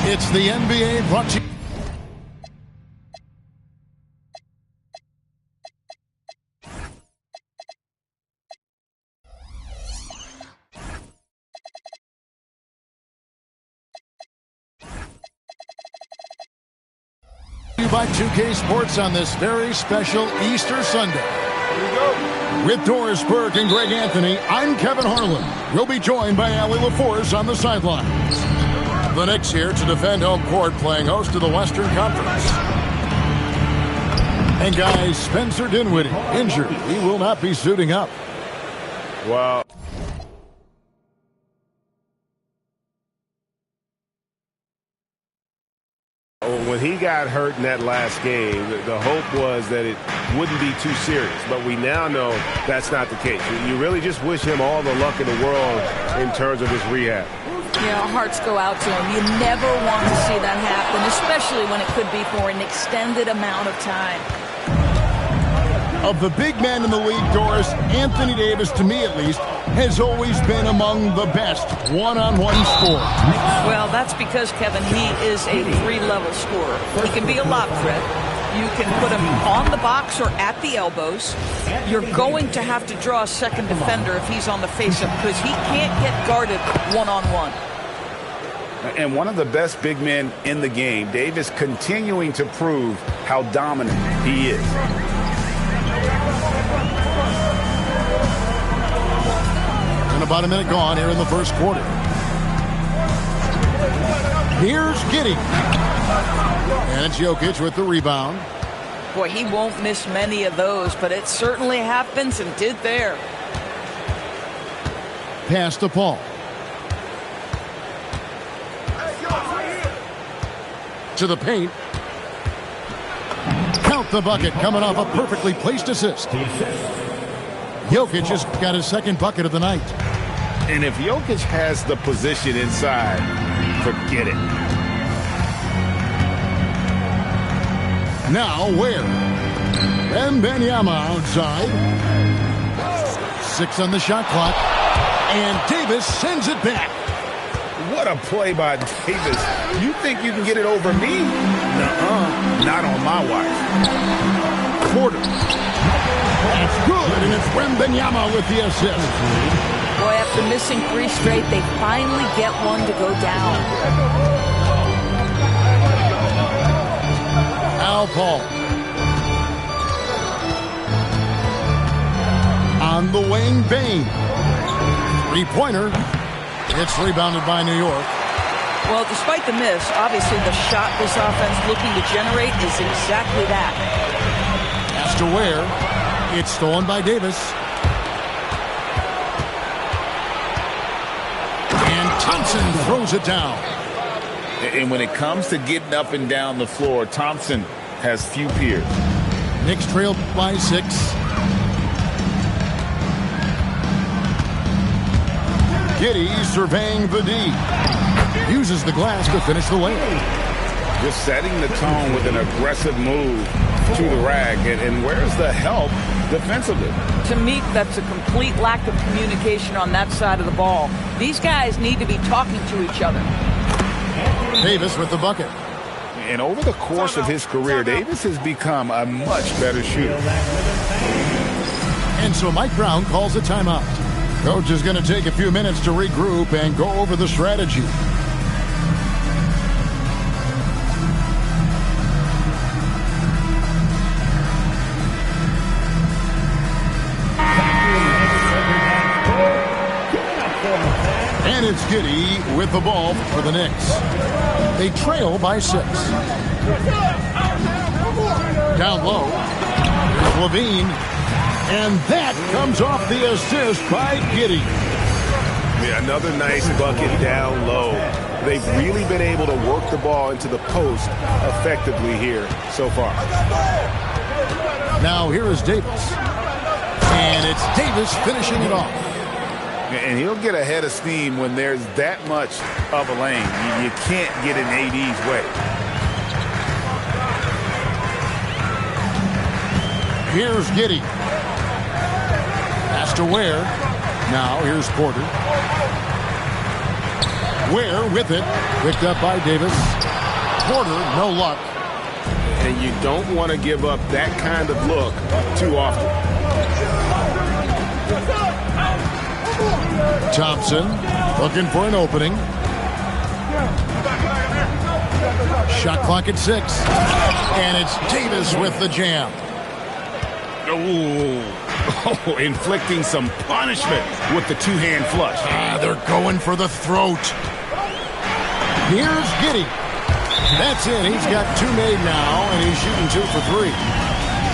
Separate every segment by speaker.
Speaker 1: It's the NBA brought to you by 2K Sports on this very special Easter Sunday. Here we go. With Doris Burke and Greg Anthony, I'm Kevin Harlan. We'll be joined by Allie LaForce on the sidelines. The Knicks here to defend home court, playing host to the Western Conference. And guys, Spencer Dinwiddie, injured. He will not be suiting up.
Speaker 2: Wow. When he got hurt in that last game, the hope was that it wouldn't be too serious. But we now know that's not the case. You really just wish him all the luck in the world in terms of his rehab.
Speaker 3: Yeah, hearts go out to him. You never want to see that happen, especially when it could be for an extended amount of time.
Speaker 1: Of the big men in the league, Doris, Anthony Davis, to me at least, has always been among the best one-on-one scorers.
Speaker 3: Well, that's because, Kevin, he is a three-level scorer. He can be a lob threat. You can put him on the box or at the elbows. You're going to have to draw a second defender if he's on the face-up because he can't get guarded one-on-one.
Speaker 4: And one of the best big men in the game, Davis continuing to prove how dominant he is.
Speaker 1: And about a minute gone here in the first quarter. Here's Giddey. And it's Jokic with the rebound.
Speaker 3: Boy, he won't miss many of those, but it certainly happens and did there.
Speaker 1: Pass to Paul. To the paint. Count the bucket, coming off a perfectly placed assist. Jokic has got his second bucket of the night.
Speaker 4: And if Jokic has the position inside, forget it.
Speaker 1: Now where? Benvenuti outside. 6 on the shot clock. And Davis sends it back.
Speaker 4: What a play by Davis. You think you can get it over me? Nuh-uh. Not on my watch.
Speaker 1: Porter. That's good, and it's Benvenuti with the assist.
Speaker 3: Boy, after missing 3 straight, they finally get one to go down.
Speaker 1: Al Paul. On the wing, Bain. 3-pointer. It's rebounded by New York.
Speaker 3: Well, despite the miss, obviously the shot this offense looking to generate is exactly that.
Speaker 1: Pass to Ware. It's stolen by Davis. And Thompson throws it down.
Speaker 4: And when it comes to getting up and down the floor, Thompson has few peers.
Speaker 1: Knicks trailed by 6. Giddey surveying the D. Uses the glass to finish the layup.
Speaker 4: Just setting the tone with an aggressive move to the rack. And where's the help defensively?
Speaker 3: To me, that's a complete lack of communication on that side of the ball. These guys need to be talking to each other.
Speaker 1: Davis with the bucket.
Speaker 4: And over the course of his career, Davis has become a much better shooter.
Speaker 1: And so Mike Brown calls a timeout. Coach is going to take a few minutes to regroup and go over the strategy. And it's Giddey with the ball for the Knicks. They trail by 6. Down low. Here's Levine. And that comes off the assist by Giddey.
Speaker 2: Yeah, another nice bucket down low. They've really been able to work the ball into the post effectively here so far.
Speaker 1: Now here is Davis. And it's Davis finishing it off.
Speaker 4: And he'll get ahead of steam when there's that much of a lane. You can't get in AD's way.
Speaker 1: Here's Giddey. Pass to Ware. Now here's Porter. Ware with it. Picked up by Davis. Porter, no luck.
Speaker 2: And you don't want to give up that kind of look too often.
Speaker 1: Thompson looking for an opening. Shot clock at 6. And it's Davis with the jam.
Speaker 4: Oh, inflicting some punishment with the two-hand flush.
Speaker 1: They're going for the throat. Here's Giddey. That's it. He's got 2 made now, and he's shooting 2 for 3.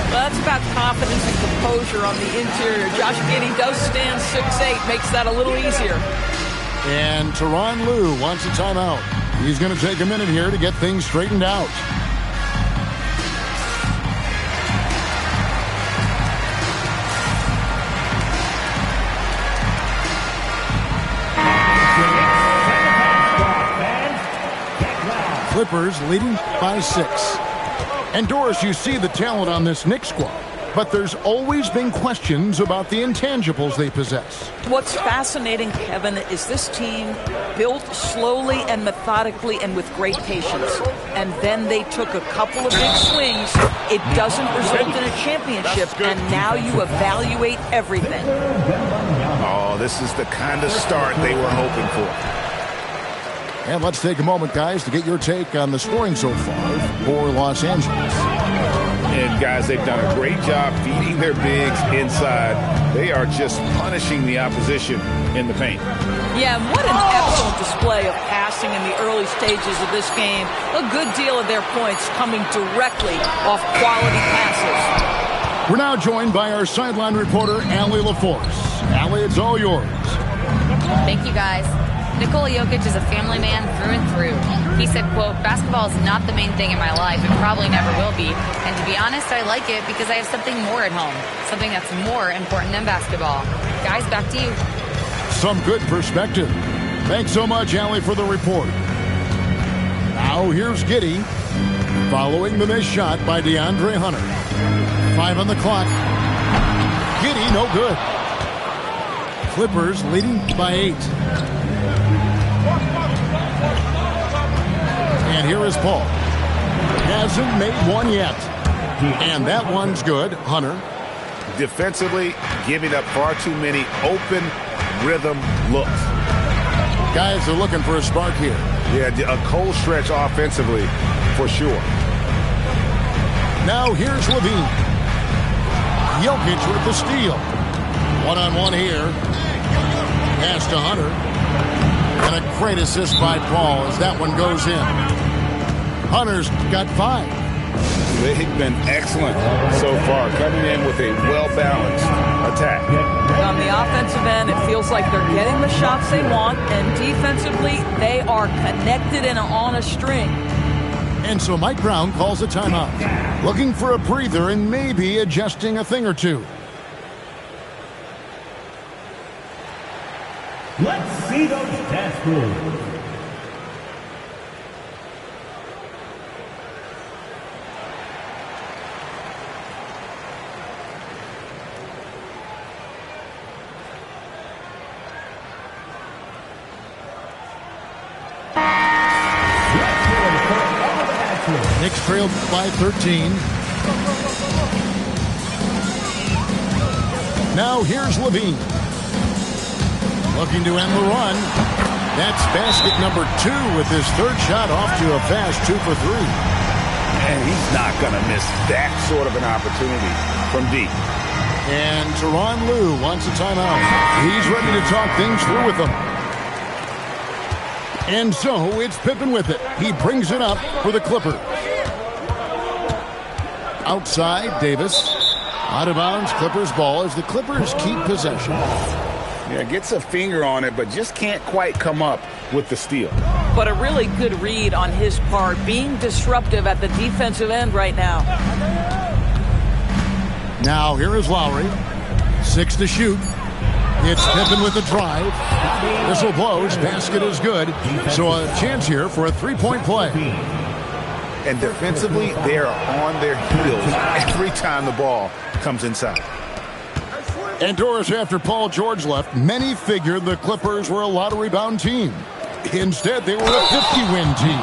Speaker 3: Well, that's about confidence and composure on the interior. Josh Giddey does stand 6'8", makes that a little easier.
Speaker 1: And Tyronn Lue wants a timeout. He's going to take a minute here to get things straightened out. Clippers leading by 6. And Doris, you see the talent on this Knicks squad, but there's always been questions about the intangibles they possess.
Speaker 3: What's fascinating, Kevin, is this team built slowly and methodically and with great patience. And then they took a couple of big swings. It doesn't result in a championship, and now you evaluate everything.
Speaker 4: Oh, this is the kind of start they were hoping for.
Speaker 1: And let's take a moment, guys, to get your take on the scoring so far for Los Angeles.
Speaker 4: And, guys, they've done a great job feeding their bigs inside. They are just punishing the opposition in the paint.
Speaker 3: Yeah, what an excellent display of passing in the early stages of this game. A good deal of their points coming directly off quality passes.
Speaker 1: We're now joined by our sideline reporter, Allie LaForce. Allie, it's all yours.
Speaker 5: Thank you, guys. Nikola Jokic is a family man through and through. He said, quote, "Basketball is not the main thing in my life and probably never will be. And to be honest, I like it because I have something more at home, something that's more important than basketball." Guys, back to you.
Speaker 1: Some good perspective. Thanks so much, Allie, for the report. Now here's Giddey following the missed shot by DeAndre Hunter. 5 on the clock. Giddey, no good. Clippers leading by 8. And here is Paul. Hasn't made one yet. And that one's good. Hunter.
Speaker 2: Defensively, giving up far too many open rhythm looks.
Speaker 1: Guys are looking for a spark here.
Speaker 2: Yeah, a cold stretch offensively for sure.
Speaker 1: Now here's Levine. Jokic with the steal. One-on-one here. Pass to Hunter. And a great assist by Paul as that one goes in. Hunter's got 5.
Speaker 4: They've been excellent so far, coming in with a well-balanced attack.
Speaker 3: On the offensive end, it feels like they're getting the shots they want, and defensively, they are connected and on a string.
Speaker 1: And so Mike Brown calls a timeout, looking for a breather and maybe adjusting a thing or two.
Speaker 6: Let's see those stats moves.
Speaker 1: Knicks trailed by 13. Now here's Levine. Looking to end the run. That's basket number 2 with his third shot off to a fast 2 for 3.
Speaker 4: And he's not going to miss that sort of an opportunity from deep.
Speaker 1: And Tyronn Lue wants a timeout. He's ready to talk things through with them. And so it's Pippen with it. He brings it up for the Clippers. Outside, Davis. Out of bounds, Clippers ball as the Clippers keep possession.
Speaker 4: Yeah, gets a finger on it, but just can't quite come up with the steal.
Speaker 3: But a really good read on his part, being disruptive at the defensive end right now.
Speaker 1: Now here is Lowry. 6 to shoot. It's Pippen with the drive. Whistle blows. Basket is good. So a chance here for a three-point play.
Speaker 4: And defensively, they are on their heels every time the ball comes inside.
Speaker 1: Indoors after Paul George left, many figured the Clippers were a lottery-bound team. Instead, they were a 50-win team.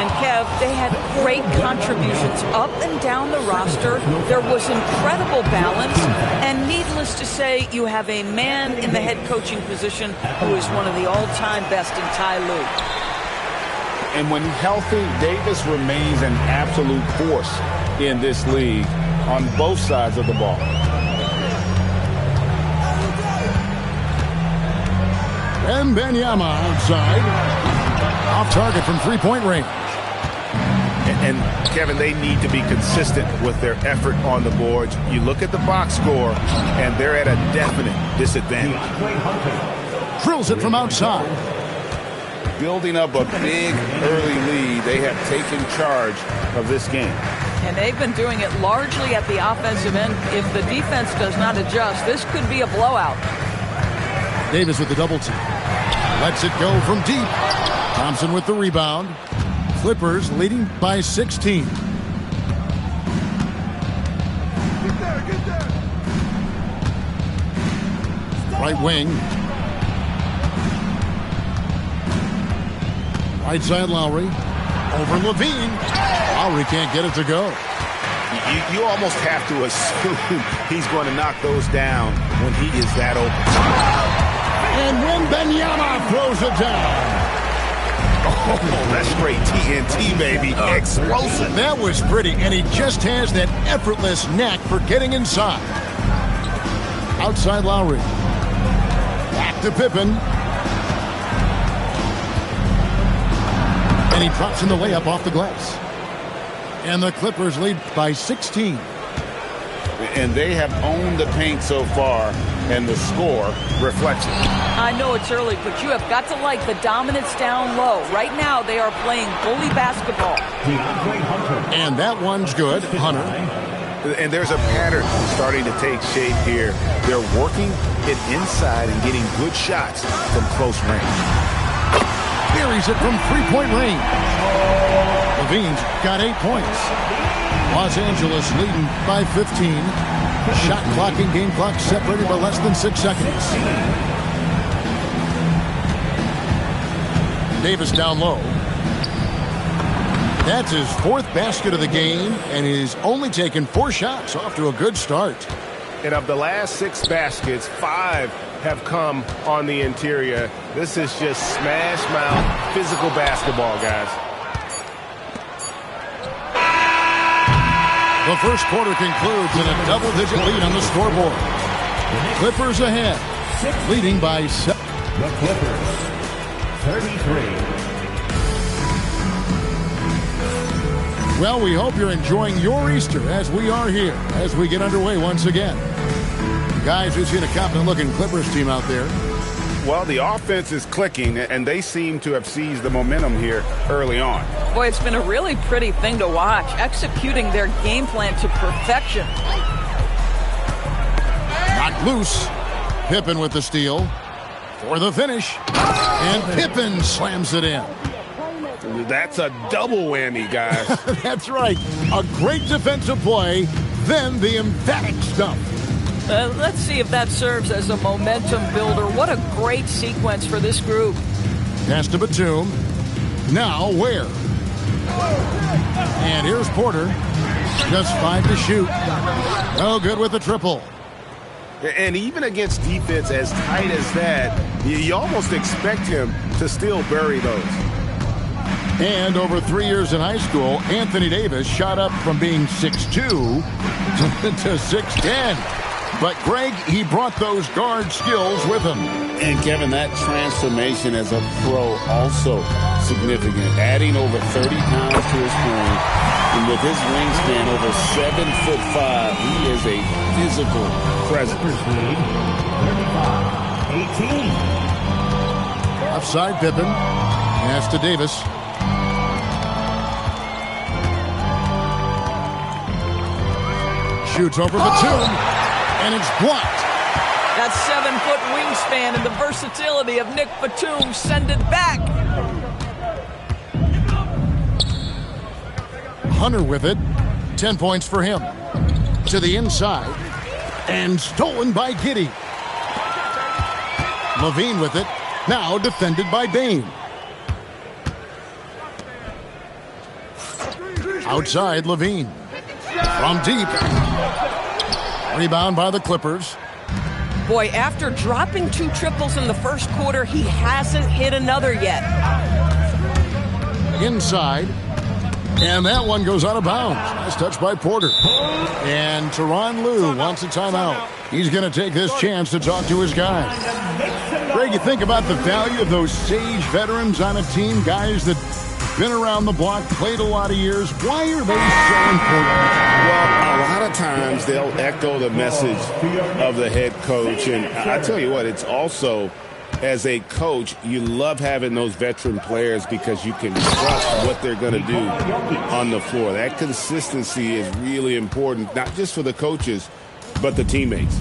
Speaker 3: And Kev, they had great contributions up and down the roster. There was incredible balance. And needless to say, you have a man in the head coaching position who is one of the all-time best in Ty Lue.
Speaker 4: And when healthy, Davis remains an absolute force in this league on both sides of the ball.
Speaker 1: Wembanyama outside. Off target from three-point range.
Speaker 2: And Kevin, they need to be consistent with their effort on the boards. You look at the box score, and they're at a definite disadvantage.
Speaker 1: Drills it from outside.
Speaker 4: Building up a big early lead, they have taken charge of this game.
Speaker 3: And they've been doing it largely at the offensive end. If the defense does not adjust, this could be a blowout.
Speaker 1: Davis with the double team. Lets it go from deep. Thompson with the rebound. Clippers leading by 16. Right wing. Right side Lowry. Over Levine. Lowry can't get it to go.
Speaker 2: You almost have to assume he's going to knock those down when he is that open.
Speaker 1: And Wembanyama throws it down.
Speaker 2: Oh, that's straight TNT, baby. Explosive.
Speaker 1: That was pretty, and he just has that effortless knack for getting inside. Outside Lowry. Back to Pippen. And he drops in the layup off the glass. And the Clippers lead by 16.
Speaker 4: And they have owned the paint so far, and the score reflects it.
Speaker 3: I know it's early, but you have got to like the dominance down low. Right now, they are playing bully basketball.
Speaker 1: And that one's good. Hunter.
Speaker 2: And there's a pattern starting to take shape here. They're working it inside and getting good shots from close range.
Speaker 1: Buries it from three-point range. Levine's got 8 points. Los Angeles leading by 15. Shot clock and game clock separated by less than 6 seconds. Davis down low. That's his 4th basket of the game, and he's only taken 4 shots. Off to a good start.
Speaker 2: And of the last 6 baskets, 5 have come on the interior. This is just smash mouth physical basketball, guys.
Speaker 1: The first quarter concludes in a double-digit lead on the scoreboard. Clippers ahead, leading by 7.
Speaker 6: The Clippers, 33.
Speaker 1: Well, we hope you're enjoying your Easter as we are here, as we get underway once again. Guys, we've seen a confident-looking Clippers team out there.
Speaker 4: Well, the offense is clicking, and they seem to have seized the momentum here early on.
Speaker 3: Boy, it's been a really pretty thing to watch, executing their game plan to perfection.
Speaker 1: Knocked loose. Pippen with the steal for the finish. And Pippen slams it in.
Speaker 2: That's a double whammy, guys.
Speaker 1: That's right. A great defensive play, then the emphatic stuff.
Speaker 3: Let's see if that serves as a momentum builder. What a great sequence for this group.
Speaker 1: Pass to Batum. Now Ware. And here's Porter. Just 5 to shoot. No good with the triple.
Speaker 2: And even against defense as tight as that, you almost expect him to still bury those.
Speaker 1: And over 3 years in high school, Anthony Davis shot up from being 6'2" to 6'10". But, Greg, he brought those guard skills with him.
Speaker 4: And, Kevin, that transformation as a pro also significant. Adding over 30 pounds to his frame. And with his wingspan over 7'5", he is a physical presence.
Speaker 6: 18.
Speaker 1: Offside Pippen. Pass to Davis. Shoots over Batum. And it's blocked.
Speaker 3: That 7-foot wingspan and the versatility of Nick Batum send it back.
Speaker 1: Hunter with it. 10 points for him. To the inside. And stolen by Giddey. Levine with it. Now defended by Bane. Outside Levine. From deep. Rebound by the Clippers.
Speaker 3: Boy, after dropping 2 triples in the first quarter, he hasn't hit another yet.
Speaker 1: Inside. And that one goes out of bounds. Nice touch by Porter. And Tyronn Lue wants a timeout. He's going to take this chance to talk to his guys. Greg, you think about the value of those sage veterans on a team, guys that been around the block, played a lot of years. Why are they so important?
Speaker 4: Well, a lot of times they'll echo the message of the head coach. And I tell you what, it's also, as a coach, you love having those veteran players because you can trust what they're going to do on the floor. That consistency is really important, not just for the coaches, but the teammates.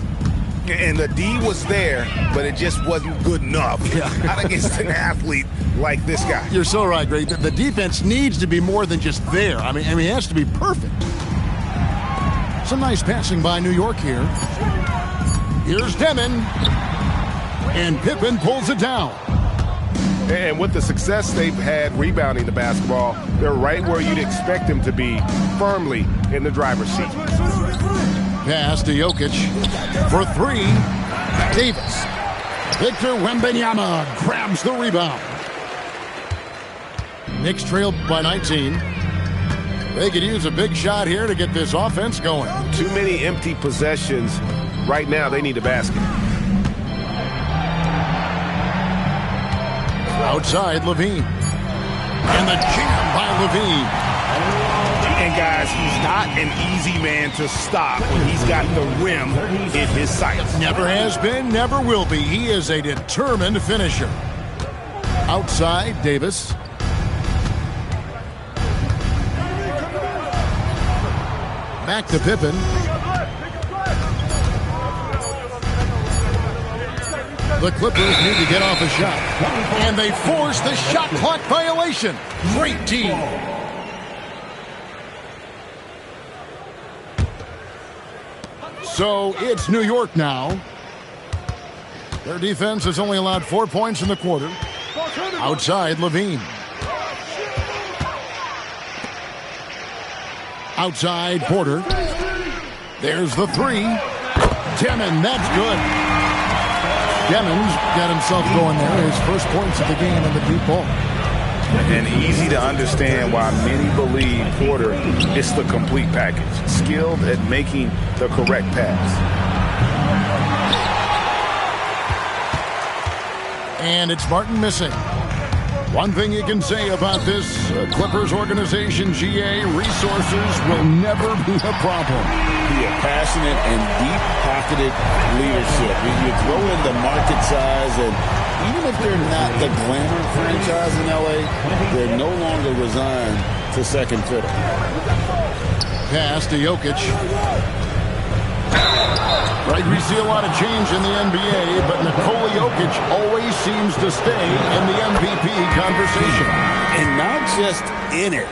Speaker 2: And the D was there, but it just wasn't good enough. Not against an athlete like this guy.
Speaker 1: You're so right, Greg. The defense needs to be more than just there. I mean, it has to be perfect. Some nice passing by New York here. Here's Demon. And Pippen pulls it down.
Speaker 2: And with the success they've had rebounding the basketball, they're right where you'd expect them to be, firmly in the driver's seat.
Speaker 1: Pass to Jokic for 3. Davis. Victor Wembanyama grabs the rebound. Knicks trail by 19. They could use a big shot here to get this offense going.
Speaker 2: Too many empty possessions. Right now, they need a basket.
Speaker 1: Outside Levine. And the jam by Levine.
Speaker 2: And guys, he's not an easy man to stop when he's got the rim in his sights.
Speaker 1: Never has been, never will be. He is a determined finisher. Outside Davis. Back to Pippen. The Clippers need to get off a shot. And they force the shot clock violation. Great team. So it's New York now. Their defense has only allowed 4 points in the quarter. Outside Levine. Outside Porter. There's the 3. Demon, that's good. Demon's got himself going there. His first points of the game in the deep ball.
Speaker 7: And easy to understand why many believe Porter is the complete package. Skilled at making the correct pass.
Speaker 1: And it's Martin missing. One thing you can say about this Clippers organization, GA, resources will never be a problem.
Speaker 4: Be a passionate and deep-pocketed leadership. You throw in the market size, and even if they're not the glamour franchise in LA, they're no longer resigned to second fiddle.
Speaker 1: Pass to Jokic. Right, we see a lot of change in the NBA, but Nikola Jokic always seems to stay in the MVP conversation.
Speaker 4: And not just in it,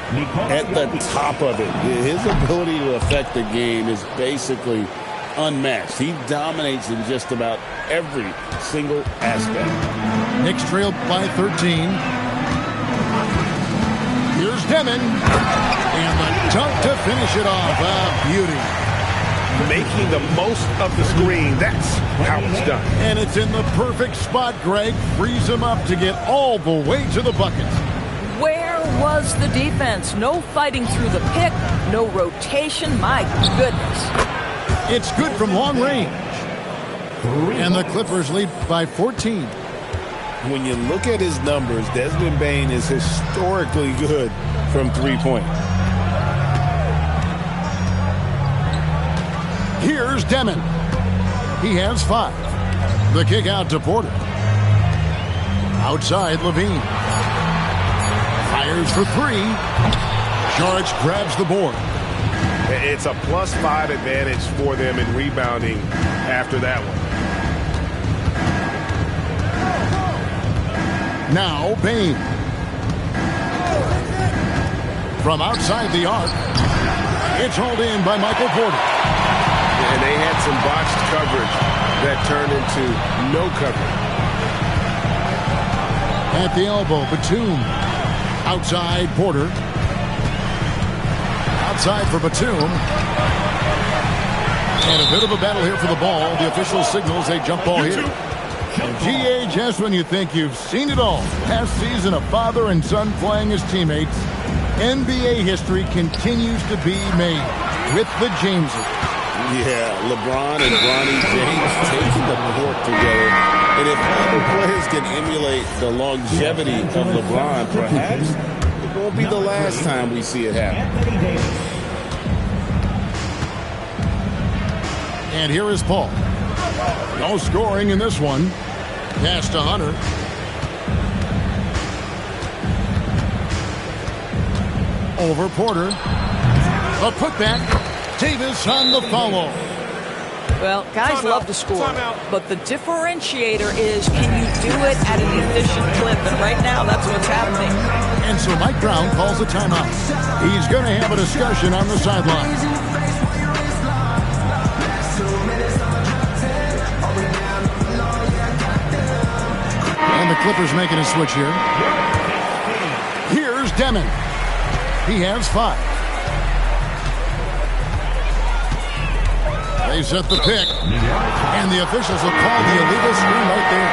Speaker 4: at the top of it. His ability to affect the game is basically unmatched. He dominates in just about every single aspect.
Speaker 1: Knicks trailed by 13. Here's Demon. And the dunk to finish it off. A beauty.
Speaker 2: Making the most of the screen. That's how it's done.
Speaker 1: And it's in the perfect spot, Greg. Frees him up to get all the way to the bucket.
Speaker 3: Where was the defense? No fighting through the pick, no rotation. My goodness.
Speaker 1: It's good from long range. And the Clippers lead by 14.
Speaker 4: When you look at his numbers, Desmond Bane is historically good from three-point.
Speaker 1: Here's Demon. He has 5. The kick out to Porter. Outside, Levine. Fires for three. George grabs the board.
Speaker 2: It's a +5 advantage for them in rebounding after that one.
Speaker 1: Now, Bain. From outside the arc. It's hauled in by Michael Porter.
Speaker 2: And they had some botched coverage that turned into no coverage.
Speaker 1: At the elbow, Batum. Outside, Porter. Outside for Batum. And a bit of a battle here for the ball. The official signals a jump ball here. And GA, just when you think you've seen it all. Last season, a father and son playing as teammates. NBA history continues to be made with the Jameses.
Speaker 4: Yeah, LeBron and Bronny James taking the court together. And if other players can emulate the longevity of LeBron, perhaps it won't be the last time we see it happen.
Speaker 1: And here is Paul. No scoring in this one. Pass to Hunter. Over Porter. A putback. Davis on the follow.
Speaker 3: Well, guys love to score, but the differentiator is, can you do it at an efficient clip? And right now, that's what's happening.
Speaker 1: And so Mike Brown calls a timeout. He's going to have a discussion on the sideline. And the Clippers making a switch here. Here's Demon. He has 5. They set the pick, and the officials have called the illegal screen right there.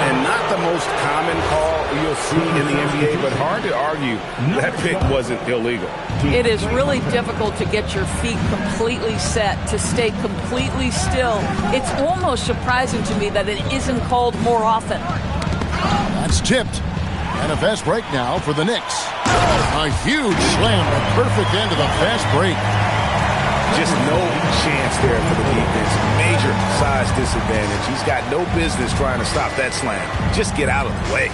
Speaker 7: And not the most common call you'll see in the NBA, but hard to argue that pick wasn't illegal.
Speaker 3: It is really difficult to get your feet completely set, to stay completely still. It's almost surprising to me that it isn't called more often.
Speaker 1: That's tipped. And a fast break now for the Knicks. A huge slam, a perfect end to the fast break.
Speaker 7: Just no chance there for the defense. Major size disadvantage. He's got no business trying to stop that slam. Just get out of the way.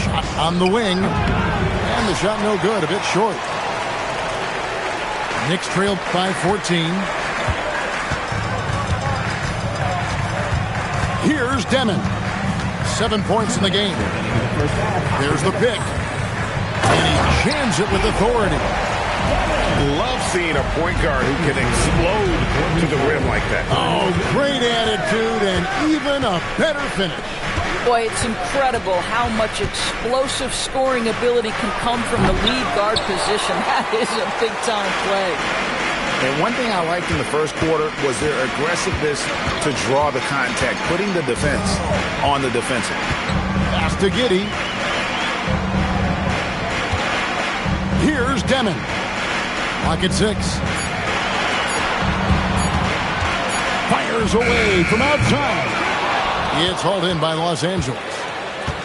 Speaker 1: Shot on the wing. And the shot no good, a bit short. Knicks trailed by 14. Here's Demon. 7 points in the game. There's the pick. And he jams it with authority.
Speaker 2: Love seeing a point guard who can explode to the rim like that.
Speaker 1: Oh, great attitude and even a better finish.
Speaker 3: Boy, it's incredible how much explosive scoring ability can come from the lead guard position. That is a big-time play.
Speaker 7: And one thing I liked in the first quarter was their aggressiveness to draw the contact, putting the defense on the defensive.
Speaker 1: Pass to Giddey. Here's Demon. Pocket 6. Fires away from outside. It's hauled in by Los Angeles.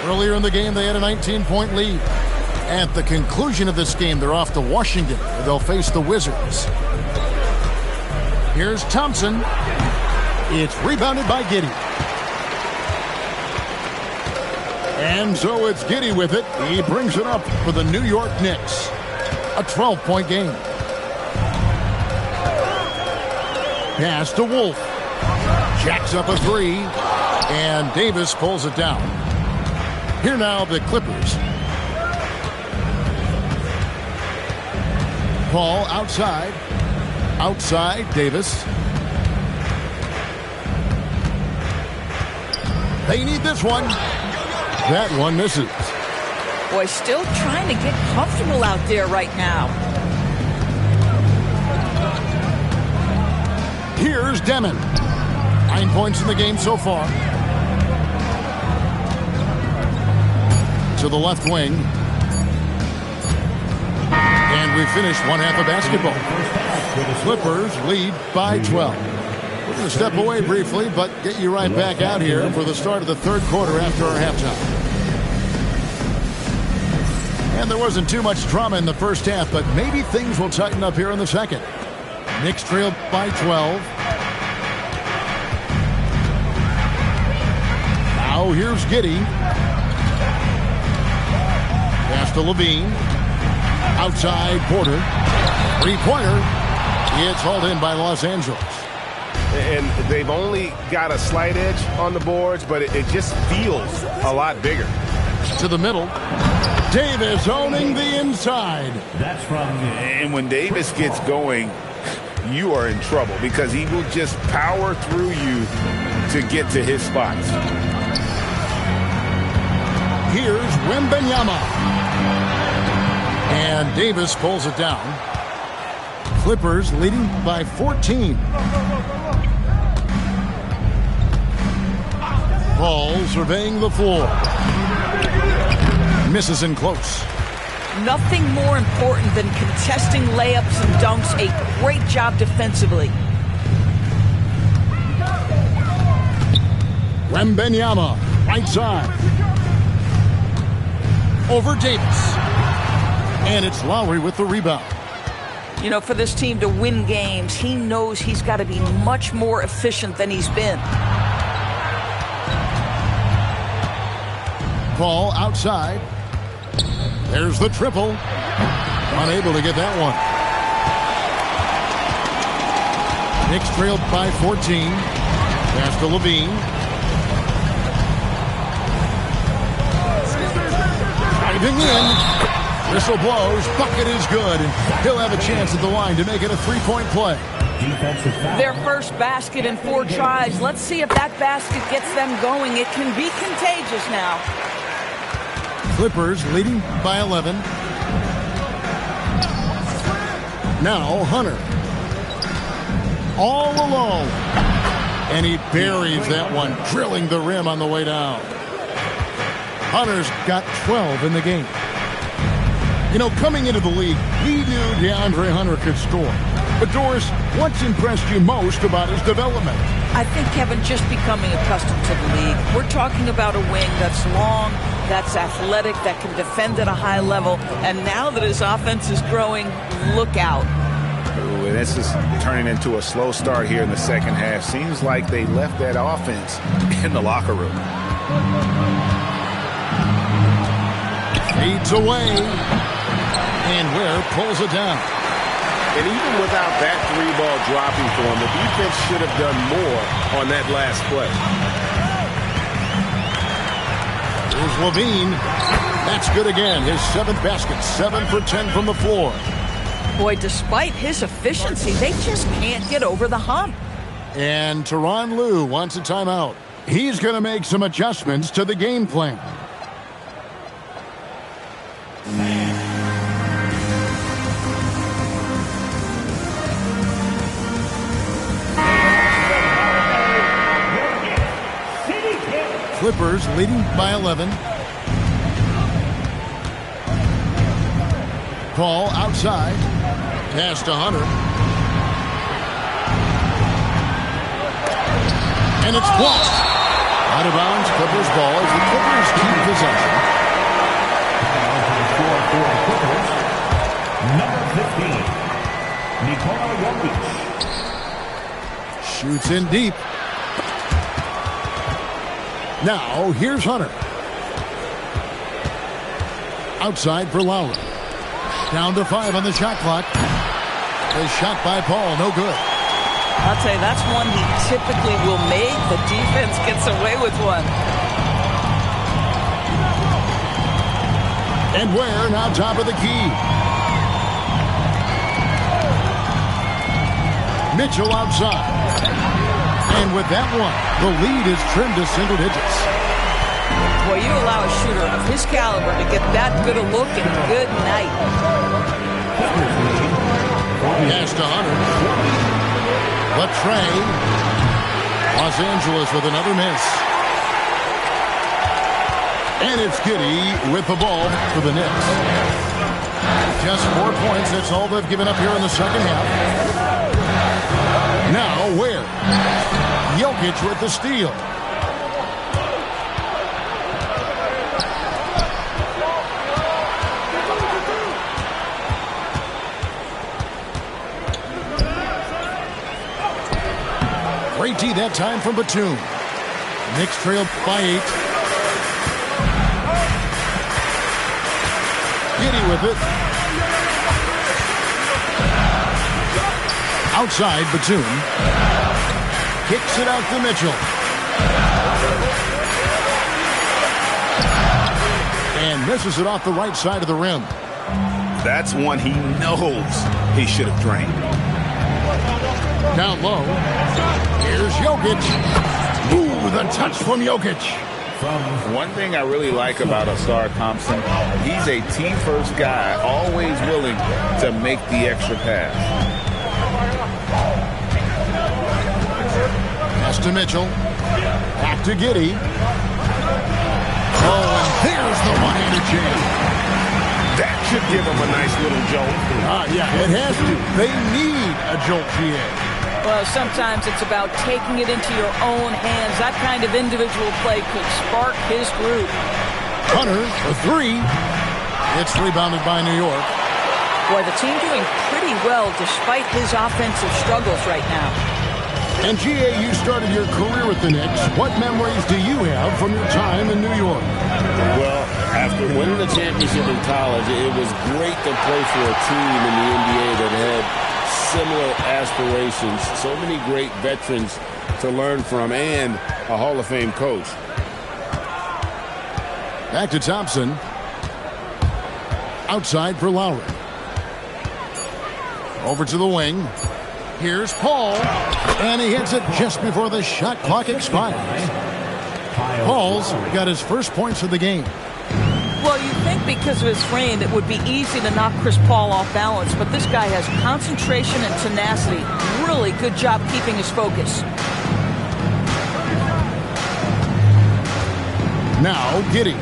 Speaker 1: Earlier in the game, they had a 19-point lead. At the conclusion of this game, they're off to Washington, where they'll face the Wizards. Here's Thompson. It's rebounded by Giddey. And so it's Giddey with it. He brings it up for the New York Knicks. A 12-point game. Pass to Wolf. Jacks up a 3. And Davis pulls it down. Here now the Clippers. Paul outside. Outside, Davis. They need this one. That one misses.
Speaker 3: Boy, still trying to get comfortable out there right now.
Speaker 1: Here's Demon. 9 points in the game so far. To the left wing. And we finished one half of basketball. Clippers lead by 12. We're going to step away briefly, but get you right back out here for the start of the third quarter after our halftime. And there wasn't too much drama in the first half, but maybe things will tighten up here in the second. Knicks trail by 12. Now here's Giddey. Pass to Levine. Outside Porter. Three-pointer. It's hauled in by Los Angeles.
Speaker 2: And they've only got a slight edge on the boards, but it just feels a lot bigger.
Speaker 1: To the middle. Davis owning the inside.
Speaker 6: That's from...
Speaker 7: And when Davis gets going, you are in trouble because he will just power through you to get to his spots.
Speaker 1: Here's Wembanyama. And Davis pulls it down. Clippers leading by 14. Paul surveying the floor. Misses in close.
Speaker 3: Nothing more important than contesting layups and dunks. A great job defensively.
Speaker 1: Wembanyama, right side. Over Davis. And it's Lowry with the rebound.
Speaker 3: You know, for this team to win games, he knows he's got to be much more efficient than he's been.
Speaker 1: Paul outside. There's the triple. Unable to get that one. Knicks trailed by 14. Pass to Levine. Diving in. Whistle blows. Bucket is good. He'll have a chance at the line to make it a three-point play.
Speaker 3: Their first basket in 4 tries. Let's see if that basket gets them going. It can be contagious now.
Speaker 1: Clippers leading by 11. Now Hunter. All alone. And he buries that one, drilling the rim on the way down. Hunter's got 12 in the game. You know, coming into the league, he knew DeAndre Hunter could score. But Doris, what's impressed you most about his development?
Speaker 3: I think, Kevin, just becoming accustomed to the league. We're talking about a wing that's long, that's athletic, that can defend at a high level. And now that his offense is growing, look out.
Speaker 7: Ooh, this is turning into a slow start here in the second half. Seems like they left that offense in the locker room.
Speaker 1: Fades away. And Ware pulls it down.
Speaker 2: And even without that 3-ball dropping for him, the defense should have done more on that last play.
Speaker 1: Here's Levine. That's good again. His 7th basket. 7 for 10 from the floor.
Speaker 3: Boy, despite his efficiency, they just can't get over the hump.
Speaker 1: And Tyronn Lue wants a timeout. He's going to make some adjustments to the game plan. Clippers leading by 11. Paul outside. Pass to Hunter. And it's blocked. Out of bounds, Clippers ball as the Clippers keep possession.
Speaker 6: Number 15, Nikola Jokic.
Speaker 1: Shoots in deep. Now, here's Hunter. Outside for Lowry. Down to 5 on the shot clock. The shot by Paul, no good.
Speaker 3: I'll tell you, that's one he typically will make. The defense gets away with one.
Speaker 1: And Ware now top of the key. Mitchell outside. And with that one, the lead is trimmed to single digits.
Speaker 3: Boy, you allow a shooter of his caliber to get that good a look, and good night.
Speaker 1: Pass to Hunter. Latrey. Los Angeles with another miss. And it's Giddey with the ball for the Knicks. Just 4 points. That's all they've given up here in the second half. Now, Ware. Jokic with the steal. Great D that time from Batum. Knicks trail by 8. Giddy with it. Outside, Batum. Kicks it out to Mitchell. And misses it off the right side of the rim.
Speaker 7: That's one he knows he should have drained.
Speaker 1: Down low. Here's Jokic. Ooh, the touch from Jokic.
Speaker 7: One thing I really like about Ausar Thompson, he's a team-first guy, always willing to make the extra pass.
Speaker 1: Pass to Mitchell. Back to Giddy. Oh, and there's the one-handed jam.
Speaker 2: That should give him a nice little jolt.
Speaker 1: Yeah, it has to. They need a jolt, GA.
Speaker 3: Well, sometimes it's about taking it into your own hands. That kind of individual play could spark his group.
Speaker 1: Hunter, a 3. It's rebounded by New York.
Speaker 3: Boy, the team doing pretty well despite his offensive struggles right now.
Speaker 1: And GA, you started your career with the Knicks. What memories do you have from your time in New York?
Speaker 4: Well, after winning the championship in college, it was great to play for a team in the NBA that had similar aspirations, so many great veterans to learn from, and a Hall of Fame coach.
Speaker 1: Back to Thompson. Outside for Lowry. Over to the wing. Here's Paul. And he hits it just before the shot clock expires. Paul's got his first points of the game.
Speaker 3: Well, you think because of his frame it would be easy to knock Chris Paul off balance, but this guy has concentration and tenacity. Really good job keeping his focus.
Speaker 1: Now Giddy.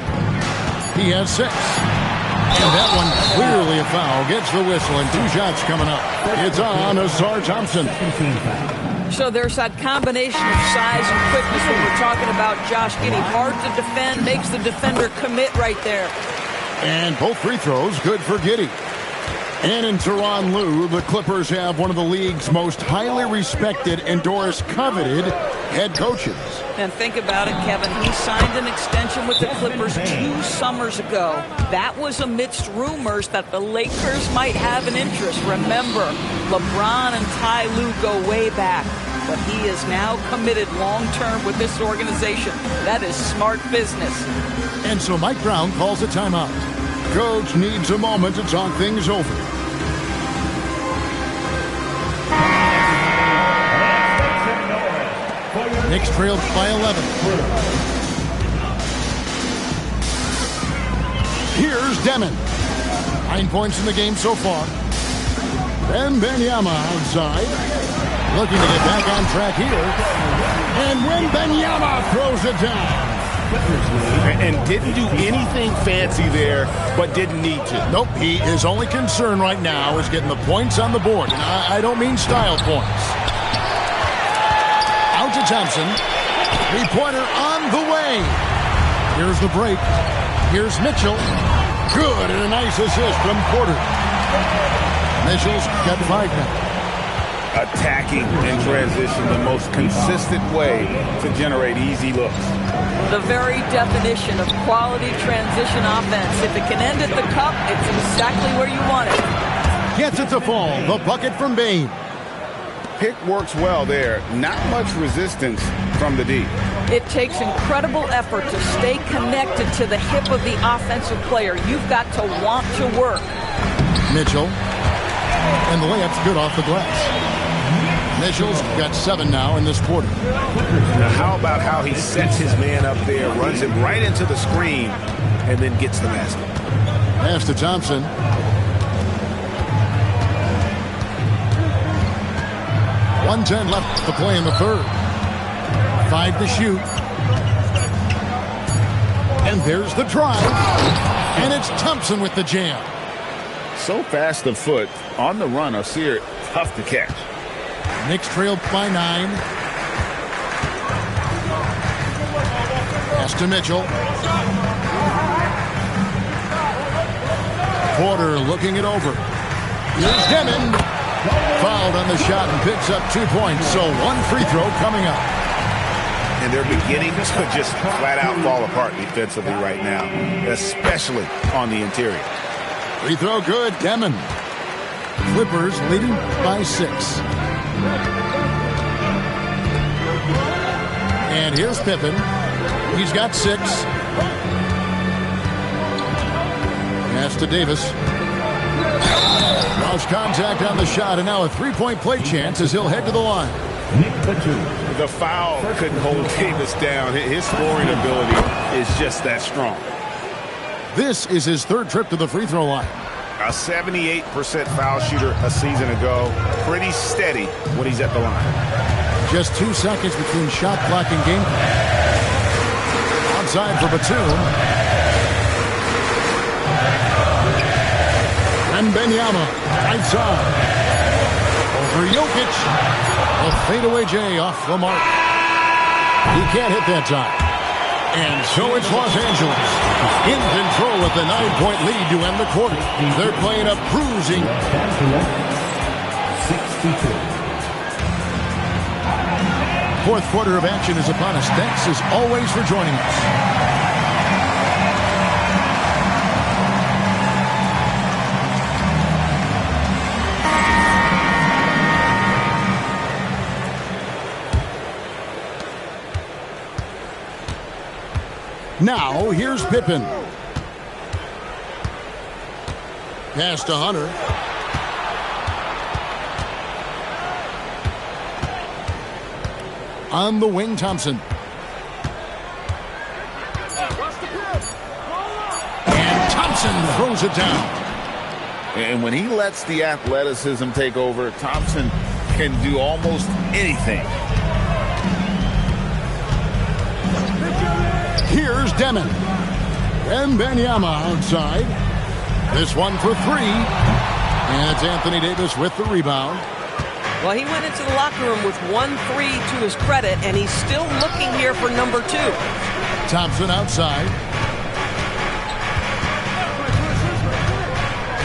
Speaker 1: He has 6. And that one clearly a foul. Gets the whistle and 2 shots coming up. It's on Ausar Thompson.
Speaker 3: So there's that combination of size and quickness when we're talking about Josh Giddey. Hard to defend, makes the defender commit right there.
Speaker 1: And both free throws good for Giddey. And in Tyronn Lue, the Clippers have one of the league's most highly respected and Doris coveted head coaches.
Speaker 3: And think about it, Kevin. He signed an extension with the Clippers 2 summers ago. That was amidst rumors that the Lakers might have an interest. Remember, LeBron and Ty Lue go way back. But he is now committed long-term with this organization. That is smart business.
Speaker 1: And so Mike Brown calls a timeout. Coach needs a moment to talk things over. Knicks trailed by 11. Here's Demon. 9 points in the game so far. Benvenuti outside. Looking to get back on track here. And Benvenuti throws it down.
Speaker 4: And didn't do anything fancy there, but didn't need to.
Speaker 1: Nope, his only concern right now is getting the points on the board. And I don't mean style points. Out to Thompson. 3-pointer on the way. Here's the break. Here's Mitchell. Good, and a nice assist from Porter. Mitchell's got 5 now.
Speaker 7: Attacking in transition, the most consistent way to generate easy looks.
Speaker 3: The very definition of quality transition offense. If it can end at the cup, it's exactly where you want it.
Speaker 1: Gets it to fall. The bucket from Bane.
Speaker 7: Pick works well there. Not much resistance from the D.
Speaker 3: It takes incredible effort to stay connected to the hip of the offensive player. You've got to want to work.
Speaker 1: Mitchell. And the layup's good off the glass. Mitchell's got 7 now in this quarter.
Speaker 2: Now, how about how he sets his man up there, runs him right into the screen, and then gets the basket.
Speaker 1: Pass to Thompson. .110 left to play in the third. 5 to shoot. And there's the drive. And it's Thompson with the jam.
Speaker 7: So fast of foot. On the run, Ausar, tough to catch.
Speaker 1: Knicks trailed by 9. Pass to Mitchell. Porter looking it over. Here's Demon. Fouled on the shot and picks up 2 points. So one free throw coming up.
Speaker 7: And they're beginning to just flat out fall apart defensively right now, especially on the interior.
Speaker 1: Free throw good. Demon. Clippers leading by 6. And here's Pippen. He's got 6. Pass to Davis. Lost contact on the shot, and now a three-point play chance as he'll head to the line.
Speaker 7: The foul couldn't hold Davis down. His scoring ability is just that strong.
Speaker 1: This is his 3rd trip to the free throw line.
Speaker 7: A 78% foul shooter a season ago. Pretty steady when he's at the line.
Speaker 1: Just 2 seconds between shot clock and game clock. Onside for Batum. Benvenuti, right side. Over Jokic. A fadeaway J off the mark. He can't hit that time. And so it's Los Angeles in control with the 9-point lead to end the quarter. They're playing a bruising
Speaker 6: 62.
Speaker 1: 4th quarter of action is upon us. Thanks as always for joining us. Now, here's Pippen. Pass to Hunter. On the wing, Thompson. And Thompson throws it down.
Speaker 7: And when he lets the athleticism take over, Thompson can do almost anything.
Speaker 1: Here's Demon. Benvenuti outside. This one for 3. And it's Anthony Davis with the rebound.
Speaker 3: Well, he went into the locker room with 1 3 to his credit, and he's still looking here for number 2.
Speaker 1: Thompson outside.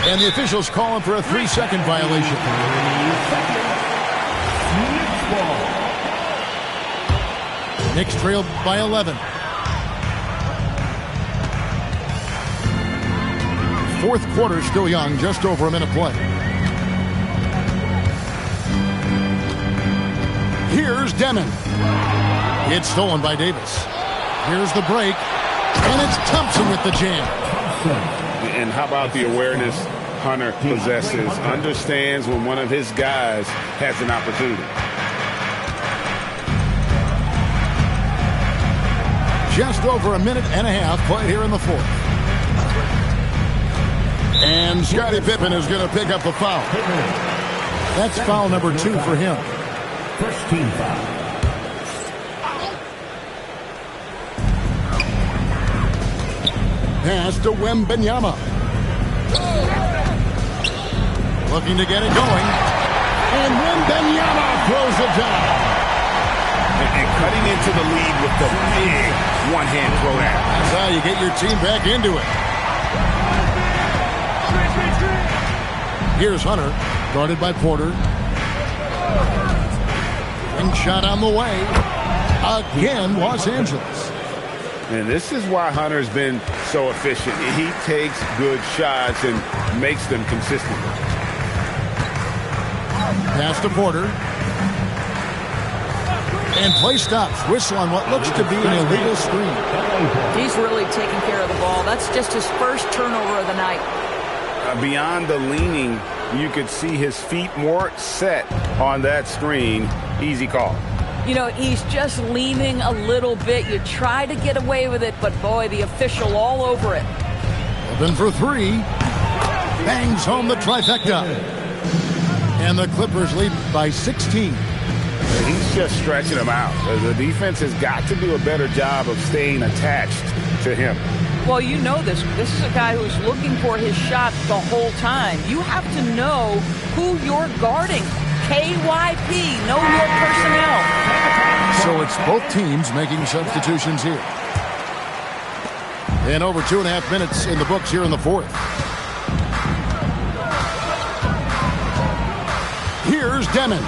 Speaker 1: And the officials call him for a 3-second violation. Knicks trailed by 11. 4th quarter still young, just over a minute play. Here's Demon. It's stolen by Davis. Here's the break. And it's Thompson with the jam.
Speaker 4: And how about the awareness Hunter possesses? Understands when one of his guys has an opportunity.
Speaker 1: Just over a minute and a half played here in the 4th. And Scottie Pippen is going to pick up the foul. That's foul number 2 for him.
Speaker 6: First team foul.
Speaker 1: Pass to Wembanyama. Looking to get it going. And Wembanyama throws it down.
Speaker 7: And cutting into the lead with the big one-hand throwdown.
Speaker 1: That's how you get your team back into it. Here's Hunter, guarded by Porter. And shot on the way. Again, Los Angeles.
Speaker 4: And this is why Hunter's been so efficient. He takes good shots and makes them consistent.
Speaker 1: Pass to Porter. And play stops. Whistle on what looks to be an illegal screen.
Speaker 3: He's really taking care of the ball. That's just his first turnover of the night.
Speaker 4: Beyond the leaning, you could see his feet more set on that screen. Easy call.
Speaker 3: You know, he's just leaning a little bit. You try to get away with it, but boy, the official all over it.
Speaker 1: Open for 3. Bangs home the trifecta. And the Clippers lead by 16.
Speaker 4: He's just stretching them out. The defense has got to do a better job of staying attached to him.
Speaker 3: Well, you know this. This is a guy who's looking for his shot the whole time. You have to know who you're guarding. KYP, know your personnel.
Speaker 1: So it's both teams making substitutions here. And over 2.5 minutes in the books here in the 4th. Here's Demon.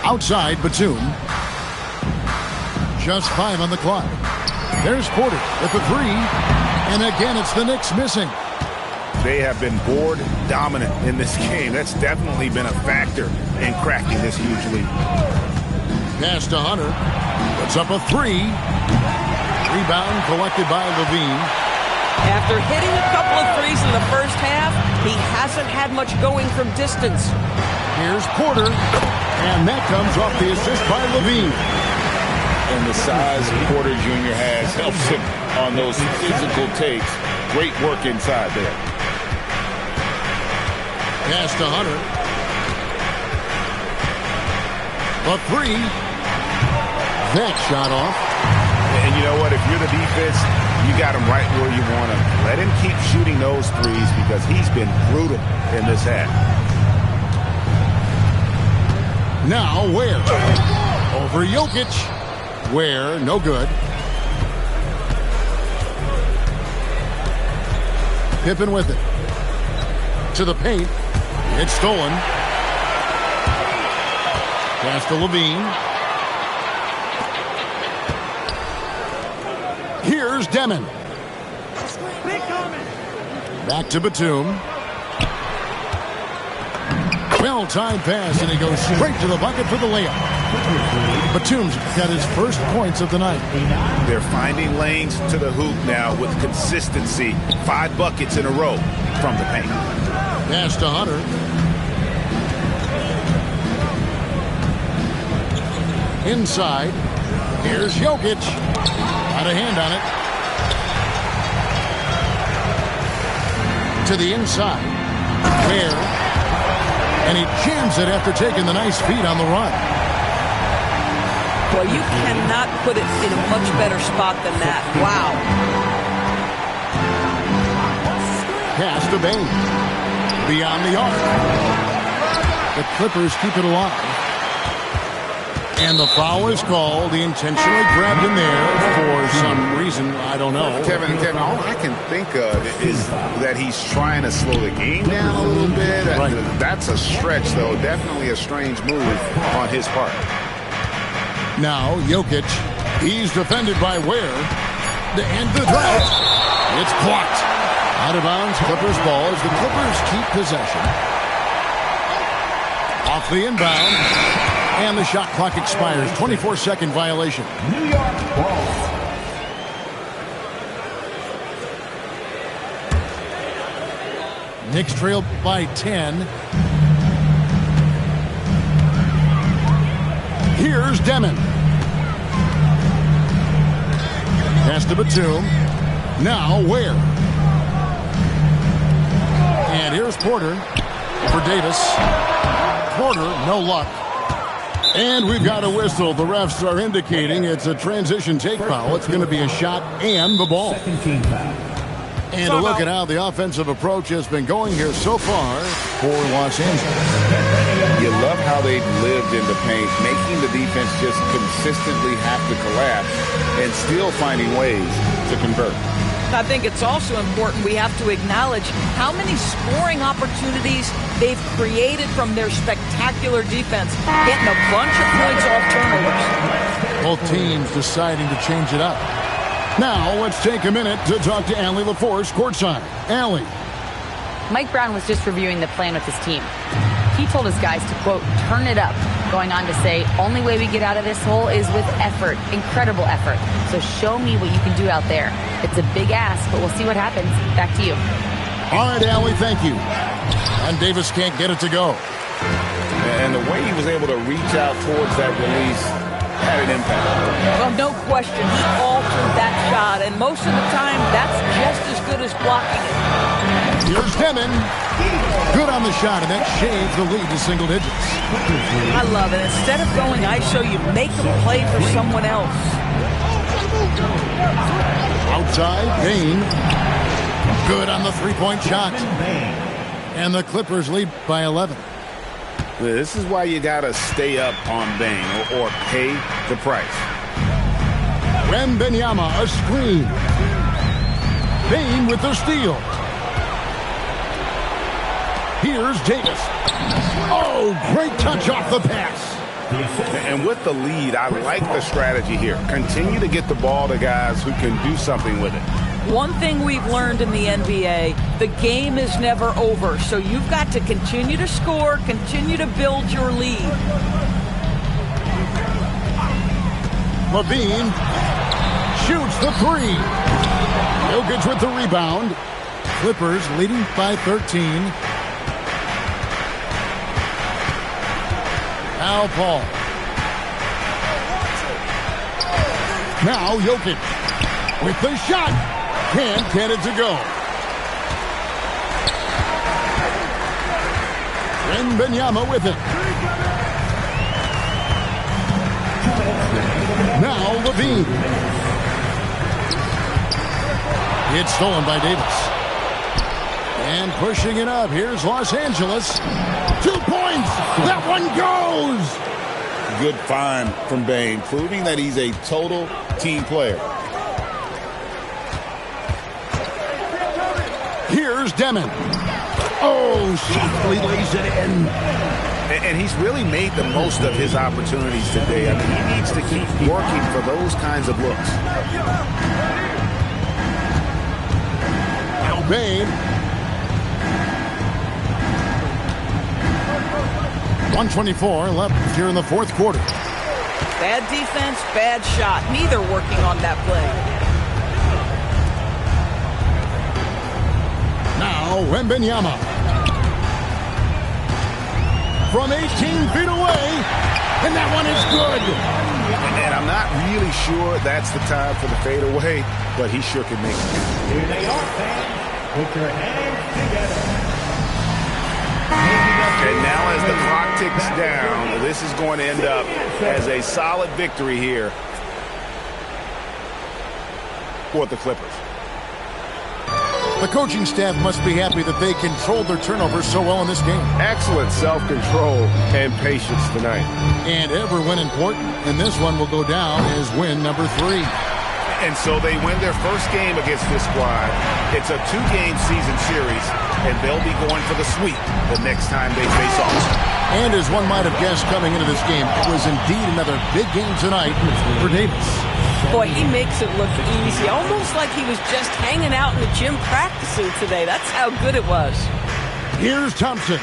Speaker 1: Outside Batum. Just 5 on the clock. There's Porter with the 3. And again, it's the Knicks missing.
Speaker 7: They have been board dominant in this game. That's definitely been a factor in cracking this huge lead.
Speaker 1: Pass to Hunter. Puts up a 3. Rebound collected by Levine.
Speaker 3: After hitting a couple of threes in the first half, he hasn't had much going from distance.
Speaker 1: Here's Porter. And that comes off the assist by Levine.
Speaker 7: And the size Porter Jr. has helps him on those physical takes. Great work inside there.
Speaker 1: Pass to Hunter. A 3. That shot off.
Speaker 7: And you know what? If you're the defense, you got him right where you want him. Let him keep shooting those threes because he's been brutal in this half.
Speaker 1: Now Ware. Over Jokic. Ware, no good. Pippen with it. To the paint. It's stolen. Pass to Levine. Here's Demon. Back to Batum. Well-timed pass, and he goes straight to the bucket for the layup. Batum's got his first points of the night.
Speaker 7: They're finding lanes to the hoop now with consistency. 5 buckets in a row from the paint.
Speaker 1: Pass to Hunter. Inside. Here's Jokic. Got a hand on it. To the inside. Ware. And he jams it after taking the nice feed on the run.
Speaker 3: Well, you cannot put it in a much better spot than that. Wow.
Speaker 1: Pass to Bain. Beyond the arc. The Clippers keep it alive. And the foul is called. He intentionally grabbed him there for some reason. I don't know.
Speaker 7: Kevin, all I can think of is that he's trying to slow the game down a little bit.
Speaker 1: Right.
Speaker 7: That's a stretch, though. Definitely a strange move on his part.
Speaker 1: Now, Jokic. He's defended by Ware. The end of the drought. It's blocked. Out of bounds, Clippers ball as the Clippers keep possession. Off the inbound. And the shot clock expires. 24-second violation.
Speaker 6: New York ball.
Speaker 1: Knicks trail by 10. Here's Demon. Pass to Batum. Now Ware. And here's Porter for Davis. Porter, no luck. And we've got a whistle. The refs are indicating it's a transition take foul. It's going to be a shot and the ball.
Speaker 6: Second team foul.
Speaker 1: And a look at how the offensive approach has been going here so far for Los Angeles.
Speaker 7: You love how they've lived in the paint, making the defense just consistently have to collapse and still finding ways to convert.
Speaker 3: I think it's also important we have to acknowledge how many scoring opportunities they've created from their spectacular defense, getting a bunch of points off turnovers.
Speaker 1: Both teams deciding to change it up. Now, let's take a minute to talk to Allie LaForce courtside. Allie.
Speaker 5: Mike Brown was just reviewing the plan with his team. He told his guys to, quote, turn it up, going on to say, only way we get out of this hole is with effort, incredible effort. So show me what you can do out there. It's a big ask, but we'll see what happens. Back to you.
Speaker 1: All right, Allie, thank you. And Davis can't get it to go.
Speaker 7: And the way he was able to reach out towards that release had an impact.
Speaker 3: Well, no question. He altered that shot, and most of the time, that's just as good as blocking it.
Speaker 1: Here's Demon. Good on the shot, and that shaves the lead to single digits.
Speaker 3: I love it. Instead of going ISO, you make them play for someone else.
Speaker 1: Outside, Bain. Good on the three-point shot. And the Clippers lead by 11.
Speaker 7: This is why you got to stay up on Bain or pay the price.
Speaker 1: Wembanyama, a screen. Bain with the steal. Here's Davis. Oh, great touch off the pass.
Speaker 7: And with the lead, I like the strategy here. Continue to get the ball to guys who can do something with it.
Speaker 3: One thing we've learned in the NBA, the game is never over. So you've got to continue to score, continue to build your lead.
Speaker 1: Levine shoots the three. Jokic with the rebound. Clippers leading by 13. Now Paul. Now Jokic with the shot. Can't get it to go. Benvenuti with it. Now Levine. It's stolen by Davis. And pushing it up. Here's Los Angeles. 2 points. That one goes.
Speaker 7: Good find from Bane, proving that he's a total team player.
Speaker 1: Here's Demon. Oh, softly lays it in.
Speaker 7: And he's really made the most of his opportunities today. I mean, he needs to keep working for those kinds of looks.
Speaker 1: Bane. 1:24 left here in the fourth quarter.
Speaker 3: Bad defense, bad shot. Neither working on that play.
Speaker 1: Now Wembanyama. From 18 feet away. And that one is good.
Speaker 7: And I'm not really sure that's the time for the fadeaway, but he sure can make it.
Speaker 6: Here they are, fans. Put your hands together.
Speaker 7: And now as the clock ticks down, this is going to end up as a solid victory here for the Clippers.
Speaker 1: The coaching staff must be happy that they controlled their turnovers so well in this game.
Speaker 2: Excellent self-control and patience tonight.
Speaker 1: And every win important, and this one will go down as win number 3.
Speaker 7: And so they win their first game against this squad. It's a 2-game season series, and they'll be going for the sweep the next time they face off.
Speaker 1: And as one might have guessed coming into this game, it was indeed another big game tonight for Davis.
Speaker 3: Boy, he makes it look easy, almost like he was just hanging out in the gym practicing today. That's how good it was.
Speaker 1: Here's Thompson.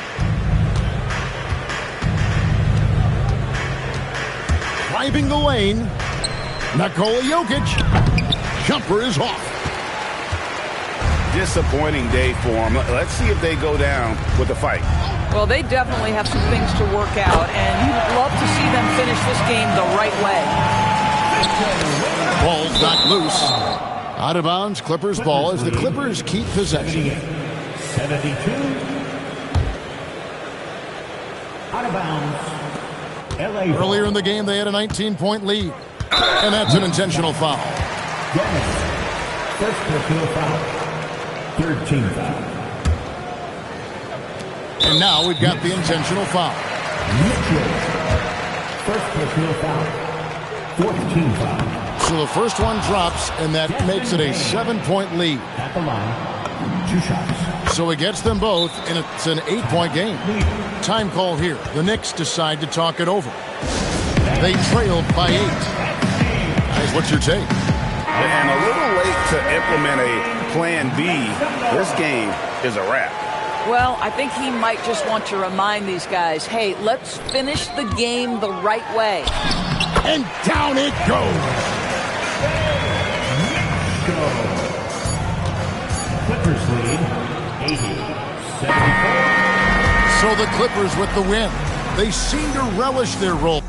Speaker 1: Driving the lane. Nikola Jokic. Jumper is off.
Speaker 7: Disappointing day for them. Let's see if they go down with a fight.
Speaker 3: Well, they definitely have some things to work out, and you would love to see them finish this game the right way.
Speaker 1: Ball's knocked loose. Out of bounds, Clippers ball as the Clippers keep possession.
Speaker 6: 72. Out of bounds. LA.
Speaker 1: Earlier in the game, they had a 19-point lead. And that's an intentional foul.
Speaker 6: First personal foul. 13 foul.
Speaker 1: And now we've got the intentional foul.
Speaker 6: Mitchell. First personal foul. 14 foul.
Speaker 1: So the first one drops, and that makes it a 7-point lead.
Speaker 6: At the line. 2 shots.
Speaker 1: So it gets them both, and it's an 8-point game. Time call here. The Knicks decide to talk it over. They trailed by 8. Guys, what's your take?
Speaker 7: And a little late to implement a plan B. This game is a wrap.
Speaker 3: Well, I think he might just want to remind these guys, hey, let's finish the game the right way.
Speaker 1: And down it goes.
Speaker 6: Clippers lead 80-74.
Speaker 1: So the Clippers with the win. They seem to relish their role.